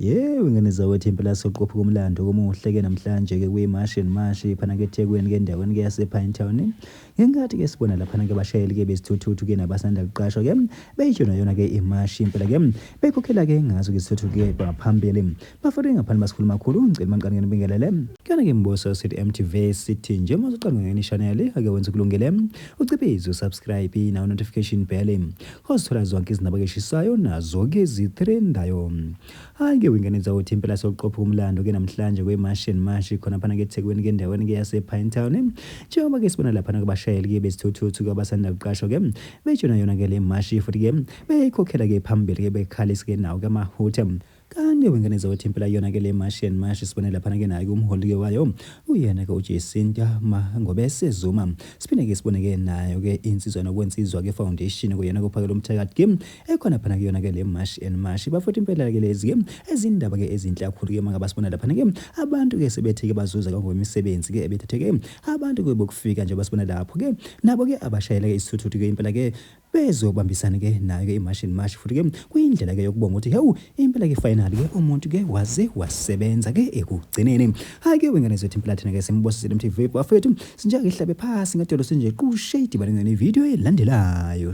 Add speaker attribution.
Speaker 1: Yebo, ingane zakwethu impela soqopha kumlando komuhle-ke namhlanje-ke kuyimashi and phana-ke eThekwini-ke endaweni-ke yase-Pinetown. Ngenkathi-ke sibona laphana-ke abashayeli-ke bezithuthuthu-ke nabasanda kuqashwa-ke beyitshona yona-ke imashi impela-ke bekhokhela-ke ngazo-ke isithuthu-ke baphambili bafake ngaphandle basikhuluma kakhulu ngicela manqane nibingelele kana-ke mboso sithi MTV sithi nje mawuzoqanga ngenishaneli ake wenza kulungele uciphize usubscribe nawo notification bell uzothola zonke izindaba eshisayo nazo-ke ezitrendayo. Hayi-ke wengane zawuthi impela soqopha umlando-ke namhlanje kweMashi khona phana-ke eThekwini-ke endaweni-ke yase-Pinetown. Njengoba-ke sibona laphana-ke abashayeli-ke bezithuthuthu-ke abasanda kuqashwa-ke beyitshona yona-ke le mashi futhi-ke beyikhokhela-ke phambili-ke bekhalisa-ke nawo-ke amahutha. Kanti wengane zawuthi impela yona-ke le mashi sibone laphana-ke nayo-ke umholi-ke wayo uyena-ke uJacinta Ngobe Sezuma. Siphinde-ke sibone-ke nayo-ke insizwa nokwensizwa-ke foundation kuyena kuphakela umthakathi ekhona phana-ke yona-ke le mashi bafuthi impela-ke lezi-ke ezindaba-ke ezinhle kakhulu-ke mangaba sibona laphana-ke abantu-ke sebethe-ke bazuza ngokwemisebenzi-ke ebethethe-ke abantu-ke bokufika nje basibona lapho-ke nabo-ke abashayela-ke isithuthu-ke impela-ke bezobambisana-ke nayo-ke imashi futhi-ke kuyindlela-ke yokubonga ukuthi hewu impela-ke finally-ke umuntu-ke waze wasebenza-ke ekugcineni. Hayi-ke wengane zethu impela thina-ke simbosisile MTV bafethu sinjake ihlabe phasi ngadolo sinje qushe idibane nevidiyo elandelayo.